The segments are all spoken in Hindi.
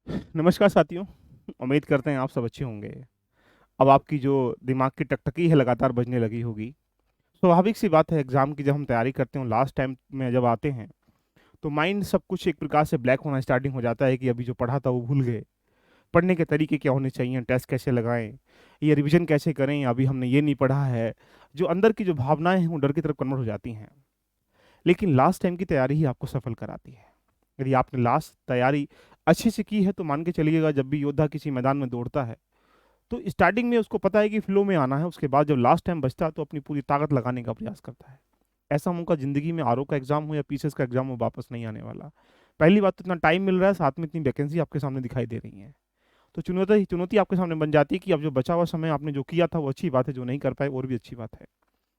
नमस्कार साथियों। उम्मीद करते हैं आप सब अच्छे होंगे। अब आपकी जो दिमाग की टकटकी है लगातार बजने लगी होगी। स्वाभाविक सी बात है, एग्ज़ाम की जब हम तैयारी करते हैं लास्ट टाइम में जब आते हैं तो माइंड सब कुछ एक प्रकार से ब्लैक होना स्टार्टिंग हो जाता है कि अभी जो पढ़ा था वो भूल गए। पढ़ने के तरीके क्या होने चाहिए, टेस्ट कैसे लगाएं, ये रिवीजन कैसे करें, अभी हमने ये नहीं पढ़ा है। जो अंदर की जो भावनाएं हैं वो डर की तरफ कन्वर्ट हो जाती हैं। लेकिन लास्ट टाइम की तैयारी ही आपको सफल कराती है। यदि आपने लास्ट तैयारी अच्छे से की है तो मान के चलिएगा, जब भी योद्धा किसी मैदान में दौड़ता है तो स्टार्टिंग में उसको पता है कि फ्लो में आना है, उसके बाद जब लास्ट टाइम बचता है तो अपनी पूरी ताकत लगाने का प्रयास करता है। ऐसा मौका जिंदगी में आरओ का एग्जाम हो या पीसीएस का एग्जाम हो वापस नहीं आने वाला। पहली बात तो इतना टाइम मिल रहा है, साथ में इतनी वैकेंसी आपके सामने दिखाई दे रही है। तो चुनौती चुनौती आपके सामने बन जाती है कि अब जो बचा हुआ समय आपने जो किया था वो अच्छी बात है, जो नहीं कर पाए और भी अच्छी बात है।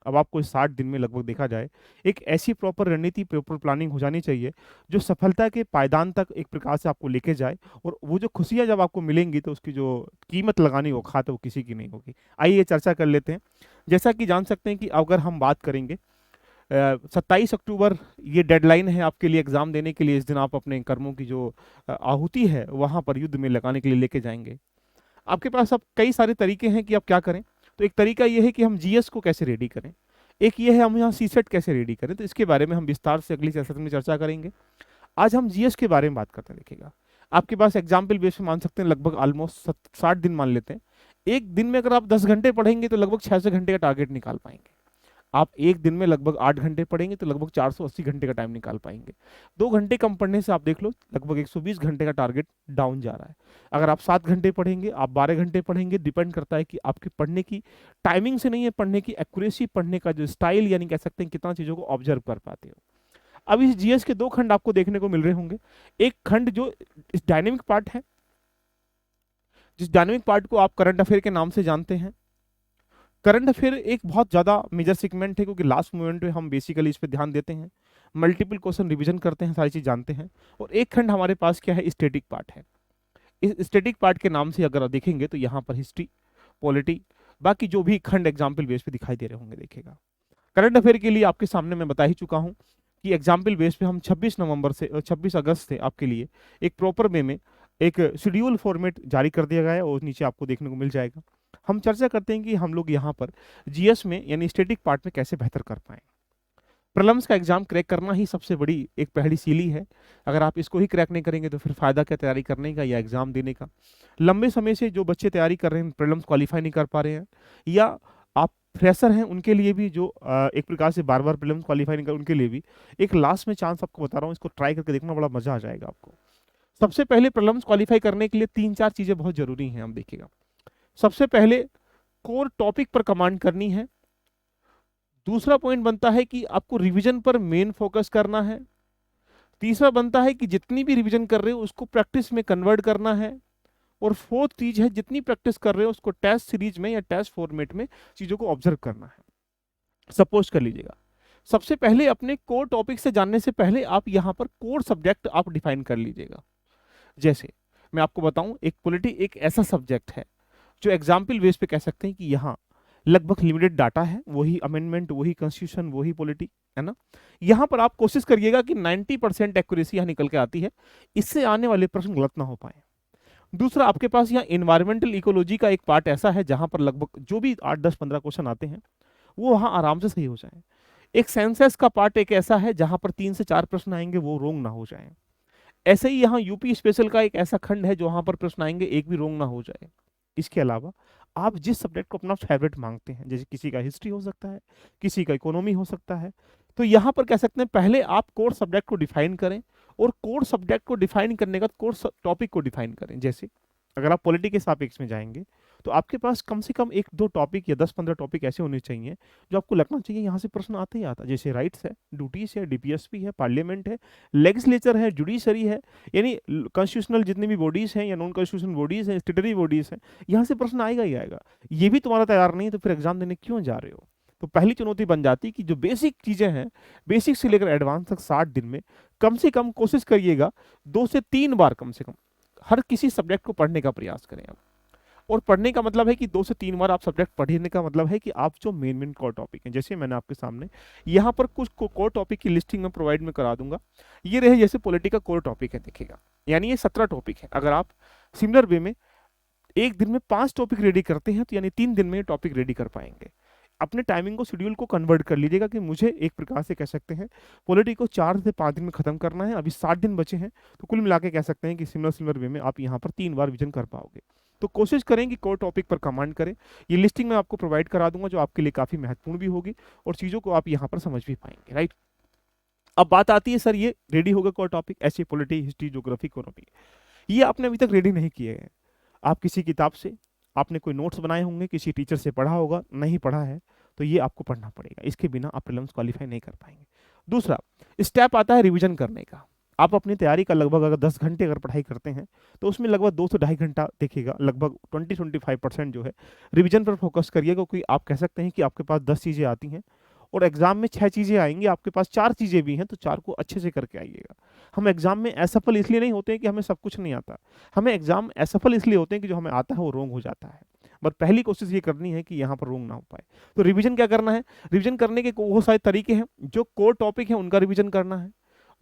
अब आपको इस 60 दिन में लगभग देखा जाए, एक ऐसी प्रॉपर रणनीति, प्रॉपर प्लानिंग हो जानी चाहिए जो सफलता के पायदान तक एक प्रकार से आपको लेके जाए। और वो जो खुशियाँ जब आपको मिलेंगी तो उसकी जो कीमत लगानी वो खाते वो किसी की नहीं होगी। आइए चर्चा कर लेते हैं। जैसा कि जान सकते हैं कि अगर हम बात करेंगे 27 अक्टूबर ये डेडलाइन है आपके लिए एग्जाम देने के लिए। इस दिन आप अपने कर्मों की जो आहुति है वहां पर युद्ध में लगाने के लिए लेके जाएंगे। आपके पास अब कई सारे तरीके हैं कि आप क्या करें। तो एक तरीका ये है कि हम जीएस को कैसे रेडी करें। एक ये है हम यहाँ सीसेट कैसे रेडी करें, तो इसके बारे में हम विस्तार से अगली सेशन में चर्चा करेंगे। आज हम जीएस के बारे में बात करते हैं। देखिएगा, आपके पास एग्जाम्पल बेस पे मान सकते हैं लगभग ऑलमोस्ट 60 दिन मान लेते हैं। एक दिन में अगर आप 10 घंटे पढ़ेंगे तो लगभग 600 घंटे का टारगेट निकाल पाएंगे। आप एक दिन में लगभग 8 घंटे पढ़ेंगे तो लगभग 480 घंटे का टाइम निकाल पाएंगे। 2 घंटे कम पढ़ने से आप देख लो लगभग 120 घंटे का टारगेट डाउन जा रहा है। अगर आप 7 घंटे पढ़ेंगे, आप 12 घंटे पढ़ेंगे, डिपेंड करता है कि आपकी पढ़ने की टाइमिंग से नहीं है, पढ़ने की एक्यूरेसी, पढ़ने का जो स्टाइल, यानी कह सकते हैं कितना चीज़ों को ऑब्जर्व कर पाते हो। अब इस जीएस के 2 खंड आपको देखने को मिल रहे होंगे। एक खंड जो इस डायनेमिक पार्ट है, जिस डायनेमिक पार्ट को आप करंट अफेयर के नाम से जानते हैं। करंट अफेयर एक बहुत ज़्यादा मेजर सेगमेंट है क्योंकि लास्ट मोमेंट पे हम बेसिकली इस पे ध्यान देते हैं, मल्टीपल क्वेश्चन रिवीजन करते हैं, सारी चीज़ जानते हैं। और एक खंड हमारे पास क्या है, स्टैटिक पार्ट है। इस स्टैटिक पार्ट के नाम से अगर देखेंगे तो यहाँ पर हिस्ट्री, पॉलिटी, बाकी जो भी खंड एग्जाम्पल बेस पे दिखाई दे रहे होंगे। देखिएगा, करंट अफेयर के लिए आपके सामने मैं बता ही चुका हूँ कि एग्जाम्पल बेस पे हम 26 अगस्त से आपके लिए एक प्रॉपर वे में एक शेड्यूल फॉर्मेट जारी कर दिया गया है और नीचे आपको देखने को मिल जाएगा। हम चर्चा करते हैं कि हम लोग यहाँ पर जीएस में यानी स्टैटिक पार्ट में कैसे बेहतर कर पाएं। प्रलम्स का एग्जाम क्रैक करना ही सबसे बड़ी एक पहली सीढ़ी है। अगर आप इसको ही क्रैक नहीं करेंगे तो फिर फायदा क्या तैयारी करने का या एग्जाम देने का। लंबे समय से जो बच्चे तैयारी कर रहे हैं, प्रलम्स क्वालिफाई नहीं कर पा रहे हैं, या आप फ्रेशर हैं, उनके लिए भी जो एक प्रकार से बार बार प्रीलिम्स क्वालिफाई नहीं कर, उनके लिए भी एक लास्ट में चांस आपको बता रहा हूँ, इसको ट्राई करके देखना, बड़ा मजा आ जाएगा आपको। सबसे पहले प्रलम्स क्वालिफाई करने के लिए 3-4 चीजें बहुत जरूरी हैं, हम देखिएगा। सबसे पहले कोर टॉपिक पर कमांड करनी है। दूसरा पॉइंट बनता है कि आपको रिवीजन पर मेन फोकस करना है। तीसरा बनता है कि जितनी भी रिवीजन कर रहे हो उसको प्रैक्टिस में कन्वर्ट करना है। और फोर्थ चीज है, जितनी प्रैक्टिस कर रहे हो उसको टेस्ट सीरीज में या टेस्ट फॉर्मेट में चीजों को ऑब्जर्व करना है। सपोज कर लीजिएगा, सबसे पहले अपने कोर टॉपिक से जानने से पहले आप यहाँ पर कोर सब्जेक्ट आप डिफाइन कर लीजिएगा। जैसे मैं आपको बताऊं, एक पॉलिटी एक ऐसा सब्जेक्ट है जो एग्जाम्पल बेस पे कह सकते हैं कि यहाँ लगभग लिमिटेड डाटा है, वही अमेंडमेंट, वही कॉन्स्टिट्यूशन, वही पॉलिटी, है ना। यहाँ पर आप कोशिश करिएगा कि 90% एक्यूरेसी यहाँ निकल के आती है, इससे आने वाले प्रश्न गलत ना हो पाए। दूसरा, आपके पास यहाँ इन्वायरमेंटल इकोलॉजी का एक पार्ट ऐसा है जहां पर लगभग जो भी 8, 10, 15 क्वेश्चन आते हैं वो वहां आराम से सही हो जाए। एक सेंसस का पार्ट एक ऐसा है जहां पर 3 से 4 प्रश्न आएंगे, वो रोंग ना हो जाए। ऐसे ही यहाँ यूपी स्पेशल का एक ऐसा खंड है जो वहां पर प्रश्न आएंगे, एक भी रोंग ना हो जाए। इसके अलावा आप जिस सब्जेक्ट को अपना फेवरेट मांगते हैं, जैसे किसी का हिस्ट्री हो सकता है, किसी का इकोनॉमी हो सकता है, तो यहाँ पर कह सकते हैं पहले आप कोर सब्जेक्ट को डिफाइन करें। और कोर सब्जेक्ट को डिफाइन करने के बाद कोर टॉपिक को डिफाइन करें। जैसे अगर आप पॉलिटी के सापेक्ष में जाएंगे तो आपके पास कम से कम 1-2 टॉपिक या 10-15 टॉपिक ऐसे होने चाहिए जो आपको लगना चाहिए यहाँ से प्रश्न आता ही आता। जैसे राइट्स है, ड्यूटीज है, डीपीएसपी है, पार्लियामेंट है, लेजिस्लेचर है, जुडिशरी है, यानी कॉन्स्टिट्यूशनल जितनी भी बॉडीज हैं या नॉन कॉन्स्टिट्यूशनल बॉडीज हैं, स्टेटरी बॉडीज हैं, यहाँ से प्रश्न आएगा ही आएगा। ये भी तुम्हारा तैयार नहीं है तो फिर एग्जाम देने क्यों जा रहे हो। तो पहली चुनौती बन जाती है कि जो बेसिक चीजें हैं, बेसिक से लेकर एडवांस तक 60 दिन में कम से कम कोशिश करिएगा 2 से 3 बार कम से कम हर किसी सब्जेक्ट को पढ़ने का प्रयास करें आप। और पढ़ने का मतलब है कि 2 से 3 बार आप सब्जेक्ट पढ़ने का मतलब है कि आप जो मेन कोर टॉपिक हैं, जैसे मैंने आपके सामने यहाँ पर कुछ कोर टॉपिक की लिस्टिंग में प्रोवाइड में करा दूंगा। ये रहे जैसे पॉलिटी का कोर टॉपिक है, देखिएगा यानी ये 17 टॉपिक है। अगर आप सिमिलर वे में एक दिन में 5 टॉपिक रेडी करते हैं तो यानी 3 दिन में ये टॉपिक रेडी कर पाएंगे। अपने टाइमिंग को, शेड्यूल को कन्वर्ट कर लीजिएगा कि मुझे एक प्रकार से कह सकते हैं पॉलिटी को 4 से 5 दिन में खत्म करना है। अभी 60 दिन बचे हैं, तो कुल मिला के कह सकते हैं कि सिमिलर वे में आप यहाँ पर 3 बार विजन कर पाओगे। तो कोशिश करें कि कोर टॉपिक पर कमांड करें। ये लिस्टिंग मैं आपको प्रोवाइड करा दूंगा जो आपके लिए काफ़ी महत्वपूर्ण भी होगी और चीज़ों को आप यहाँ पर समझ भी पाएंगे, राइट। अब बात आती है सर ये रेडी होगा कोर टॉपिक, ऐसे पॉलिटी, हिस्ट्री, ज्योग्राफी, इकोनॉमी, ये आपने अभी तक रेडी नहीं किए हैं। आप किसी किताब से आपने कोई नोट्स बनाए होंगे, किसी टीचर से पढ़ा होगा, नहीं पढ़ा है तो ये आपको पढ़ना पड़ेगा। इसके बिना आप प्रीलिम्स क्वालिफाई नहीं कर पाएंगे। दूसरा स्टेप आता है रिवीजन करने का। आप अपनी तैयारी का लगभग अगर 10 घंटे अगर पढ़ाई करते हैं तो उसमें लगभग 2 से ढाई घंटा देखिएगा, लगभग 20-25% जो है रिवीजन पर फोकस करिएगा। क्योंकि आप कह सकते हैं कि आपके पास 10 चीज़ें आती हैं और एग्जाम में 6 चीज़ें आएंगी, आपके पास 4 चीज़ें भी हैं, तो 4 को अच्छे से करके आइएगा। हम एग्जाम में असफल इसलिए नहीं होते हैं कि हमें सब कुछ नहीं आता, हमें एग्जाम असफल इसलिए होते हैं कि जो हमें आता है वो रोंग हो जाता है। बट पहली कोशिश ये करनी है कि यहाँ पर रोंग ना हो पाए। तो रिवीजन क्या करना है, रिवीजन करने के बहुत सारे तरीके हैं। जो कोर टॉपिक है उनका रिवीजन करना है।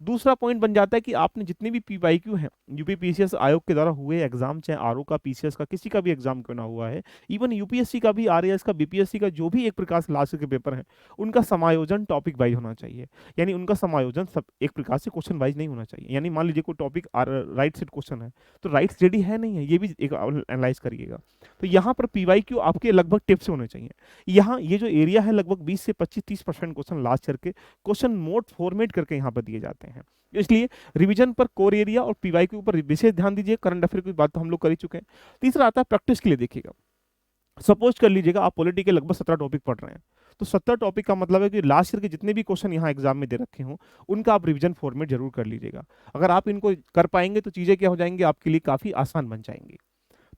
दूसरा पॉइंट बन जाता है कि आपने जितने भी पीवाईक्यू हैं, यूपी पीसीएस आयोग के द्वारा हुए एग्जाम, चाहे आरओ का, पीसीएस का, किसी का भी एग्जाम क्यों ना हुआ है, इवन यूपीएससी का भी, आरएएस का, बीपीएससी का, जो भी एक प्रकार से लास्ट के पेपर हैं, उनका समायोजन टॉपिक वाइज होना चाहिए। यानी उनका समायोजन सब एक प्रकार से क्वेश्चन वाइज नहीं होना चाहिए। यानी मान लीजिए कोई टॉपिक राइट सेट क्वेश्चन है तो राइट रेडी है नहीं है, ये भी एक एनालाइज करिएगा। तो यहाँ पर पीवाईक्यू आपके लगभग टिप्स होने चाहिए। यहाँ ये जो एरिया है लगभग 20 से 25-30% क्वेश्चन लास्ट करके क्वेश्चन मोड फॉर्मेट करके यहाँ पर दिए जाते हैं। इसलिए रिवीजन पर, कोर एरिया और पीवाईक्यू पर विशेष ध्यान दीजिए। करंट अफेयर की बात तो हम लोग कर ही चुके हैं। तीसरा आता है प्रैक्टिस के लिए। देखिएगा सपोज कर लीजिएगा आप पॉलिटी के लगभग 17 टॉपिक पढ़ रहे हैं, तो 17 टॉपिक का मतलब है कि लास्ट ईयर के जितने भी क्वेश्चन यहाँ एग्जाम में दे रखे हों उनका आप रिवीजन फॉर्मेट जरूर कर लीजिएगा। अगर आप इनको कर पाएंगे तो चीज़ें क्या हो जाएंगी, आपके लिए काफ़ी आसान बन जाएंगी।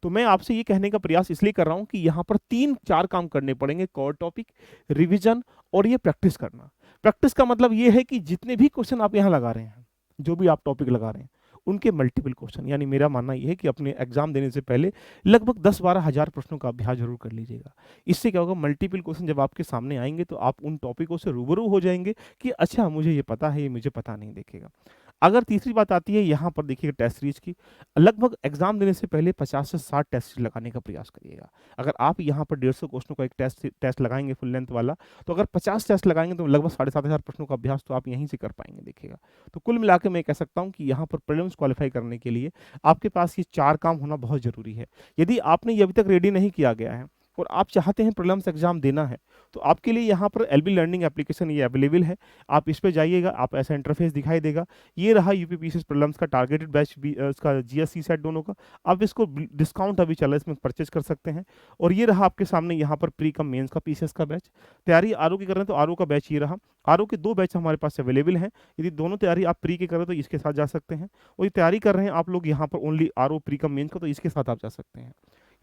तो मैं आपसे ये कहने का प्रयास इसलिए कर रहा हूँ कि यहाँ पर 3-4 काम करने पड़ेंगे, कोर टॉपिक, रिवीजन और ये प्रैक्टिस करना। प्रैक्टिस का मतलब ये है कि जितने भी क्वेश्चन आप यहाँ लगा रहे हैं, जो भी आप टॉपिक लगा रहे हैं, उनके मल्टीपल क्वेश्चन, यानी मेरा मानना यह है कि अपने एग्जाम देने से पहले लगभग 10-12 हज़ार प्रश्नों का अभ्यास जरूर कर लीजिएगा। इससे क्या होगा, मल्टीपल क्वेश्चन जब आपके सामने आएंगे तो आप उन टॉपिकों से रूबरू हो जाएंगे कि अच्छा मुझे ये पता है, ये मुझे पता नहीं। देखिएगा अगर तीसरी बात आती है यहाँ पर, देखिएगा टेस्ट सीरीज की, लगभग एग्जाम देने से पहले 50 से 60 टेस्ट सीरीज लगाने का प्रयास करिएगा। अगर आप यहाँ पर 150 क्वेश्चनों का एक टेस्ट लगाएंगे फुल लेंथ वाला, तो अगर 50 टेस्ट लगाएंगे तो लगभग 7,500 प्रश्नों का अभ्यास तो आप यहीं से कर पाएंगे। देखिएगा तो कुल मिलाकर मैं कह सकता हूँ कि यहाँ पर प्रीलिम्स क्वालिफाई करने के लिए आपके पास ये 4 काम होना बहुत जरूरी है। यदि आपने ये अभी तक रेडी नहीं किया गया है और आप चाहते हैं प्रीलिम्स एग्जाम देना है, तो आपके लिए यहाँ पर एलबी लर्निंग एप्लीकेशन ये अवेलेबल है। आप इस पे जाइएगा, आप ऐसा इंटरफेस दिखाई देगा। ये रहा यूपीपीसीएस प्रीलिम्स का टारगेटेड बैच भी, इसका जीएससी सेट दोनों का। आप इसको डिस्काउंट अभी चला है, इसमें परचेज कर सकते हैं। और ये रहा आपके सामने यहाँ पर प्री कम मेंस का पीसीएस का बैच। तैयारी आरओ की कर रहे हैं तो आरओ का बैच ये रहा। आरओ के 2 बैच हमारे पास अवेलेबल हैं। यदि दोनों तैयारी आप प्री के कर रहे हो तो इसके साथ जा सकते हैं, और ये तैयारी कर रहे हैं आप लोग यहाँ पर only RO pre cum mains का, तो इसके साथ आप जा सकते हैं।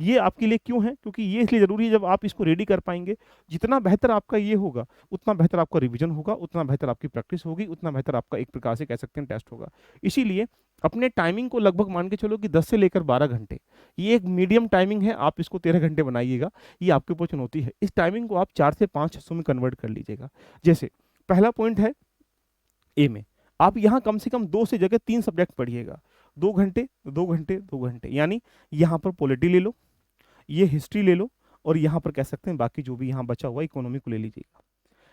ये आपके लिए क्यों है, क्योंकि ये इसलिए जरूरी है, जब आप इसको रेडी कर पाएंगे, जितना बेहतर आपका ये होगा उतना बेहतर आपका रिवीजन होगा, उतना बेहतर आपकी प्रैक्टिस होगी, उतना बेहतर आपका एक प्रकार से कह सकते हैं टेस्ट होगा। इसीलिए अपने टाइमिंग को लगभग मान के चलो कि 10 से लेकर 12 घंटे, ये एक मीडियम टाइमिंग है। आप इसको 13 घंटे बनाइएगा, ये आपके ऊपर चुनौती है। इस टाइमिंग को आप 4 से 5 हिस्सों में कन्वर्ट कर लीजिएगा। जैसे पहला पॉइंट है ए में, आप यहाँ कम से कम 2 से जगह 3 सब्जेक्ट पढ़िएगा, 2 घंटे 2 घंटे 2 घंटे। यानी यहाँ पर पॉलिटी ले लो, ये हिस्ट्री ले लो, और यहाँ पर कह सकते हैं बाकी जो भी यहाँ बचा हुआ इकोनॉमी को ले लीजिएगा।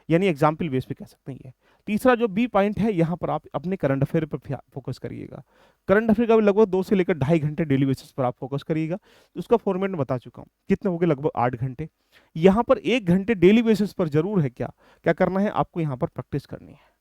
यानी एग्जाम्पल बेस पे कह सकते हैं ये। तीसरा जो बी पॉइंट है, यहाँ पर आप अपने करंट अफेयर पर फोकस करिएगा। करंट अफेयर का भी लगभग 2 से लेकर ढाई घंटे डेली बेसिस पर आप फोकस करिएगा। उसका फॉर्मेट में बता चुका हूँ, कितने हो गए, लगभग 8 घंटे। यहाँ पर 1 घंटे डेली बेसिस पर जरूर है, क्या क्या करना है आपको, यहाँ पर प्रैक्टिस करनी है।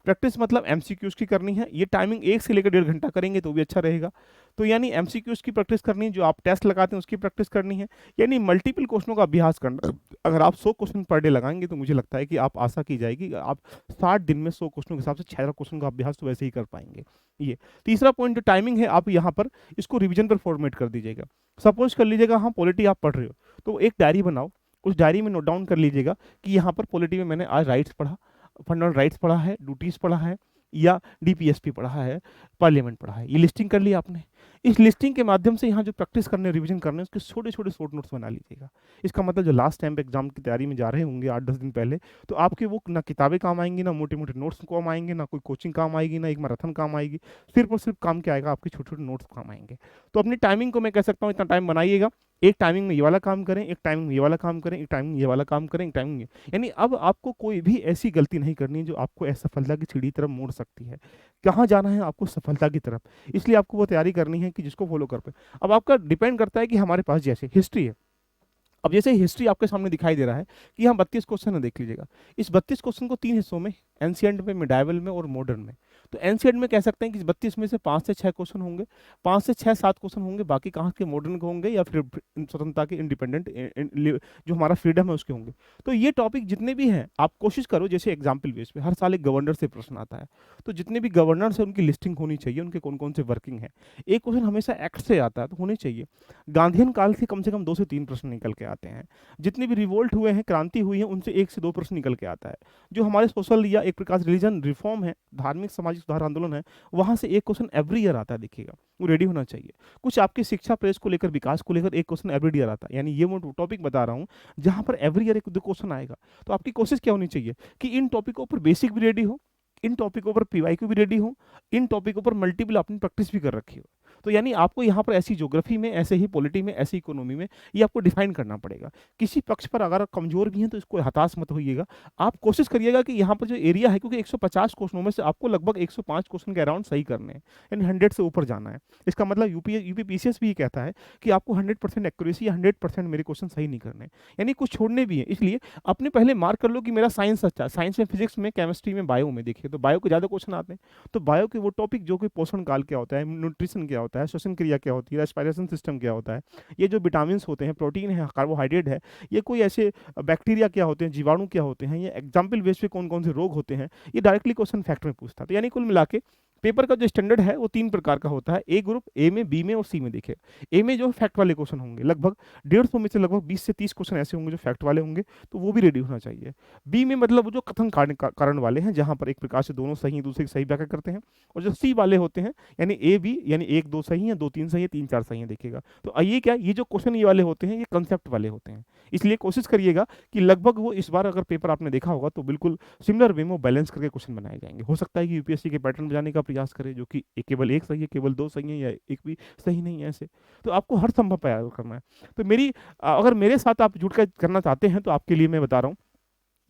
प्रैक्टिस मतलब एमसीक्यूज की करनी है। ये टाइमिंग 1 से लेकर 1.5 घंटा करेंगे तो भी अच्छा रहेगा। तो यानी एमसीक्यूज की प्रैक्टिस करनी है, जो आप टेस्ट लगाते हैं उसकी प्रैक्टिस करनी है, यानी मल्टीपल क्वेश्चनों का अभ्यास करना। अगर आप 100 क्वेश्चन पर डे लगाएंगे तो मुझे लगता है कि आप आशा की जाएगी आप 60 दिन में 100 क्वेश्चनों के हिसाब से 6 क्वेश्चन का अभ्यास तो वैसे ही कर पाएंगे। ये तीसरा पॉइंट जो टाइमिंग है, आप यहाँ पर इसको रिविजन पर फॉर्मेट कर दीजिएगा। सपोज कर लीजिएगा हाँ पॉलिटी आप पढ़ रहे हो, तो एक डायरी बनाओ, उस डायरी में नोट डाउन कर लीजिएगा कि यहाँ पर पॉलिटी में मैंने आज राइट्स पढ़ा, फंडामेंटल राइट्स पढ़ा है, ड्यूटीज पढ़ा है, या डीपीएसपी पढ़ा है, पार्लियामेंट पढ़ा है, ये लिस्टिंग कर लिया आपने। इस लिस्टिंग के माध्यम से यहाँ जो प्रैक्टिस करने रिवीजन करने उसके छोटे छोटे शॉर्ट नोट्स बना लीजिएगा। इसका मतलब जो लास्ट टाइम पे एग्जाम की तैयारी में जा रहे होंगे 8-10 दिन पहले, तो आपके वो ना किताबें काम आएंगी, ना मोटे मोटे नोट्स काम आएंगे, ना कोई कोचिंग काम आएगी, ना एक मैराथन काम आएगी। सिर्फ और सिर्फ काम क्या आएगा, आपके छोटे छोटे नोट्स काम आएंगे। तो अपनी टाइमिंग को मैं कह सकता हूँ इतना टाइम बनाइएगा, एक टाइमिंग में ये वाला काम करें, एक टाइमिंग में ये वाला काम करें, एक टाइमिंग में ये वाला काम करें, एक टाइमिंग में, यानी अब आपको कोई भी ऐसी गलती नहीं करनी है जो आपको असफलता की सीढ़ी तरफ मोड़ सकती है। कहाँ जाना है आपको, सफलता की तरफ। इसलिए आपको वो तैयारी करनी है कि जिसको फॉलो कर पाए। अब आपका डिपेंड करता है कि हमारे पास जैसे हिस्ट्री है, अब जैसे हिस्ट्री आपके सामने दिखाई दे रहा है कि यहाँ 32 क्वेश्चन है, देख लीजिएगा। इस 32 क्वेश्चन को 3 हिस्सों में, एंशिएंट में, मिडाइवल में और मॉडर्न में। तो एंशिएंट में कह सकते हैं कि 32 में से 5 से 6 क्वेश्चन होंगे, 5 से 6-7 क्वेश्चन होंगे, बाकी कहाँ के मॉडर्न के होंगे या फिर स्वतंत्रता के इंडिपेंडेंट जो हमारा फ्रीडम है उसके होंगे। तो ये टॉपिक जितने भी हैं आप कोशिश करो, जैसे एग्जाम्पल बेस पे हर साल एक गवर्नर से प्रश्न आता है, तो जितने भी गवर्नर्स हैं उनकी लिस्टिंग होनी चाहिए, उनके कौन कौन से वर्किंग है। एक क्वेश्चन हमेशा एक्ट से आता है तो होने चाहिए। गांधीयन काल से कम 2 से 3 प्रश्न निकल के आते हैं। जितने भी रिवोल्ट हुए हैं, क्रांति हुई है, उनसे 1 से 2 प्रश्न निकल के आता है। जो हमारे सोशल या एक प्रकार से रिलीजन रिफॉर्म है, धार्मिक सामाजिक सुधार आंदोलन है, वहां से एक क्वेश्चन एवरी ईयर आता है, देखिएगा वो रेडी होना चाहिए। कुछ आपकी शिक्षा प्रेस को लेकर, विकास को लेकर एक क्वेश्चन एवरी ईयर आता है, यानी ये मैं टॉपिक बता रहा हूँ जहां पर एवरी ईयर 1-2 क्वेश्चन आएगा। तो आपकी कोशिश क्या होनी चाहिए कि इन टॉपिकों पर बेसिक भी रेडी हो, इन टॉपिकों पर पीवाईक्यू भी रेडी हो, इन टॉपिकों पर मल्टीपल आपने प्रैक्टिस भी कर रखी हो। तो यानी आपको यहाँ पर ऐसी ज्योग्राफी में, ऐसे ही पॉलिटी में, ऐसी इकोनॉमी में ये आपको डिफाइन करना पड़ेगा। किसी पक्ष पर अगर आप कमजोर भी हैं तो इसको हताश मत होइएगा। आप कोशिश करिएगा कि यहाँ पर जो एरिया है, क्योंकि 150 क्वेश्चनों में से आपको लगभग 105 क्वेश्चन के अराउंड सही करने हैं, यानी 100 से ऊपर जाना है। इसका मतलब यूपीपीसीएस भी ये कहता है कि आपको 100% एक्यूरेसी या 100% मेरे क्वेश्चन सही नहीं करने, यानी कुछ छोड़ने भी हैं। इसलिए अपने पहले मार्क कर लो कि मेरा साइंस अच्छा है, साइंस में, फिजिक्स में, केमिस्ट्री में, बायो में, देखिए तो बायो के ज़्यादा क्वेश्चन आते हैं। तो बायो के वो टॉपिक जो कि पोषण काल क्या होता है, न्यूट्रिशन क्या होता है, श्वसन क्रिया क्या होती है, रेस्पिरेशन सिस्टम क्या होता है, ये जो विटामिन होते हैं, प्रोटीन है, कार्बोहाइड्रेट है, ये कोई ऐसे बैक्टीरिया क्या होते हैं, जीवाणु क्या होते हैं, ये एग्जाम्पल बेस पे कौन कौन से रोग होते हैं, ये डायरेक्टली क्वेश्चन फैक्ट में पूछता है। तो यानी कुल मिला के पेपर का जो स्टैंडर्ड है वो 3 प्रकार का होता है, ए ग्रुप, ए में, बी में और सी में। देखिए ए में जो फैक्ट वाले क्वेश्चन होंगे, लगभग 150 में से लगभग 20 से 30 क्वेश्चन ऐसे होंगे जो फैक्ट वाले होंगे, तो वो भी रेडी होना चाहिए। बी में मतलब वो जो कथन कारण वाले हैं, जहां पर एक प्रकार से दोनों सही दूसरे की सही व्याख्या करते हैं। और जो सी वाले होते हैं, यानी ए बी, यानी 1-2 सही है, 2-3 सही है, 3-4 सही है, देखिएगा। तो ये क्या, ये जो क्वेश्चन ये वाले होते हैं, ये कंसेप्ट वाले होते हैं। इसलिए कोशिश करिएगा कि लगभग वो इस बार अगर पेपर आपने देखा होगा तो बिल्कुल सिमिलर वे में बैलेंस करके क्वेश्चन बनाए जाएंगे। हो सकता है कि यूपीएससी के पैटर्न में जाने का प्रयास करें, जो कि केवल एक सही है, केवल 2 सही है, या एक भी सही नहीं है, ऐसे। तो आपको हर संभव प्रयास करना है। तो अगर मेरे साथ आप जुड़ कर करना चाहते हैं तो आपके लिए मैं बता रहा हूँ,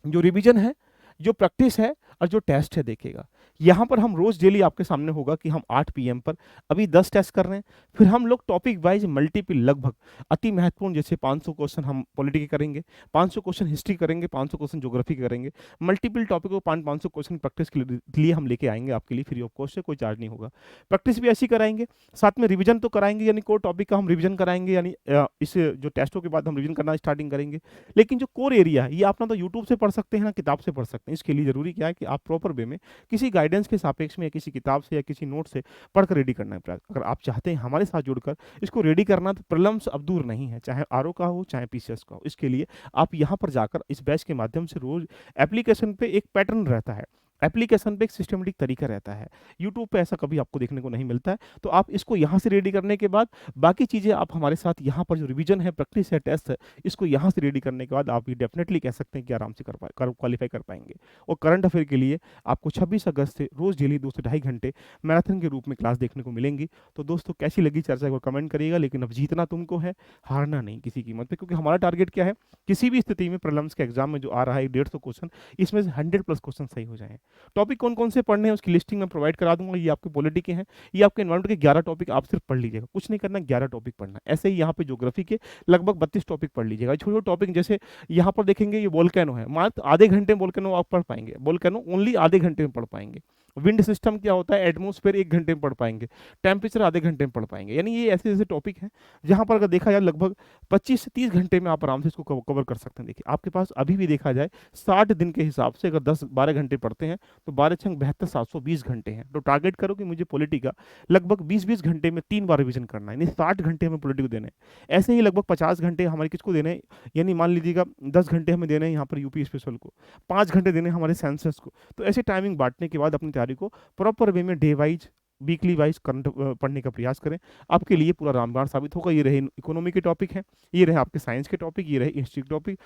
जो रिवीजन है, जो प्रैक्टिस है और जो टेस्ट है, देखिएगा यहाँ पर हम रोज डेली आपके सामने होगा कि हम 8 पीएम पर अभी 10 टेस्ट कर रहे हैं। फिर हम लोग टॉपिक वाइज मल्टीपल, लगभग अति महत्वपूर्ण, जैसे 500 क्वेश्चन हम पॉलिटी के करेंगे, 500 क्वेश्चन हिस्ट्री करेंगे, 500 क्वेश्चन ज्योग्राफी करेंगे। मल्टीपल टॉपिक को 500 क्वेश्चन प्रैक्टिस के लिए हम लेके आएंगे आपके लिए, फ्री ऑफ कॉस्ट है, कोई चार्ज नहीं होगा। प्रैक्टिस भी ऐसी कराएंगे, साथ में रिविजन तो कराएंगे, यानी कोर टॉपिक का हम रिविजन कराएंगे, यानी इस जो टेस्टों के बाद हम रिविजन करना स्टार्टिंग करेंगे। लेकिन जो कोर एरिया है, ये आप ना तो यूट्यूब से पढ़ सकते हैं, ना किताब से पढ़ सकते हैं। इसके लिए जरूरी क्या है कि आप प्रॉपर वे में किसी गाइडेंस के सापेक्ष में, या किसी किताब से या किसी नोट से पढ़कर रेडी करना है प्रयास। अगर आप चाहते हैं हमारे साथ जुड़कर इसको रेडी करना, तो प्रीलिम्स अब दूर नहीं है, चाहे आरओ का हो, चाहे पीसीएस का हो। इसके लिए आप यहाँ पर जाकर इस बैच के माध्यम से रोज एप्लीकेशन पे एक पैटर्न रहता है, एप्लीकेशन पे एक सिस्टमेटिक तरीका रहता है। यूट्यूब पे ऐसा कभी आपको देखने को नहीं मिलता है। तो आप इसको यहाँ से रेडी करने के बाद बाकी चीज़ें आप हमारे साथ यहाँ पर जो रिवीजन है, प्रैक्टिस है, टेस्ट है, इसको यहाँ से रेडी करने के बाद आप ये डेफिनेटली कह सकते हैं कि आराम से क्वालिफाई कर पाएंगे। और करंट अफेयर के लिए आपको 26 अगस्त से रोज डेली 2 से 2.5 घंटे मैराथन के रूप में क्लास देखने को मिलेंगी। तो दोस्तों कैसी लगी चर्चा को कमेंट करिएगा, लेकिन अब जीतना तुमको है, हारना नहीं किसी कीमत पे। क्योंकि हमारा टारगेट क्या है, किसी भी स्थिति में प्रीलिम्स के एग्जाम में जो आ रहा है 150 क्वेश्चन, इसमें से 100+ क्वेश्चन सही हो जाए। टॉपिक कौन कौन से पढ़ने हैं उसकी लिस्टिंग में प्रोवाइड करा दूंगा। ये आपके पॉलिटी के हैं, ये आपके एनवायरमेंट के 11 टॉपिक आप सिर्फ पढ़ लीजिएगा, कुछ नहीं करना, 11 टॉपिक पढ़ना। ऐसे ही यहाँ पे ज्योग्राफी के लगभग 32 टॉपिक पढ़ लीजिएगा। छोटे छोटे टॉपिक, जैसे यहाँ पर देखेंगे ये वोल्केनो है, मात्र आधे घंटे में वोल्केनो आप पढ़ पाएंगे, वोल्केनो ओनली आधे घंटे में पढ़ पाएंगे। विंड सिस्टम क्या होता है, एटमॉस्फेयर 1 घंटे में पढ़ पाएंगे, टेम्परेचर आधे घंटे में पढ़ पाएंगे। यानी ये ऐसे ऐसे टॉपिक हैं जहां पर अगर देखा जाए लगभग 25 से 30 घंटे में आप आराम से इसको कवर कर सकते हैं। देखिए आपके पास अभी भी देखा जाए 60 दिन के हिसाब से अगर 10-12 घंटे पढ़ते हैं तो 12×6 = 720 घंटे हैं। तो टारगेट करो कि मुझे पॉलिटी का लगभग 20-20 घंटे में 3 बार रिविजन करना है, यानी 60 घंटे हमें पॉलिटी को देने हैं। ऐसे ही लगभग 50 घंटे हमारे किसको देने हैं, यानी मान लीजिएगा 10 घंटे हमें देने हैं यहाँ पर यूपी स्पेशल को, 5 घंटे देने हैं हमारे सेंसस को। तो ऐसे टाइमिंग बांटने के बाद अपनी तैयारी तैयारी को प्रॉपर वे में day wise, weekly wise current पढ़ने का प्रयास करें। आपके लिए पूरा रामबाण साबित होगा। ये रहे इकोनॉमी के टॉपिक हैं, ये रहे आपके साइंस के टॉपिक, ये रहे हिस्ट्री के टॉपिक,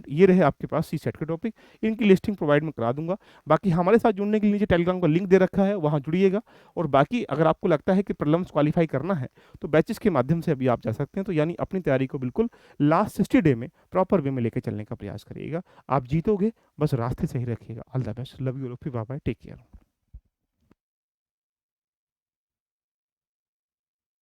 ये रहे आपके पास सी सेट के टॉपिक। इनकी लिस्टिंग प्रोवाइड मैं करा दूंगा। बाकी हमारे साथ जुड़ने के लिए नीचे टेलीग्राम का लिंक दे रखा है, वहाँ जुड़िएगा। और बाकी अगर आपको लगता है कि प्रॉब्लम्स क्वालिफाई करना है तो बैचेस के माध्यम से अभी आप जा सकते हैं। तो यानी अपनी तैयारी को बिल्कुल लास्ट 60 डे में प्रॉपर वे में लेकर चलने का प्रयास करिएगा। आप जीतोगे, बस रास्ते सही रखिएगा। All the best, love you, bye bye, take care.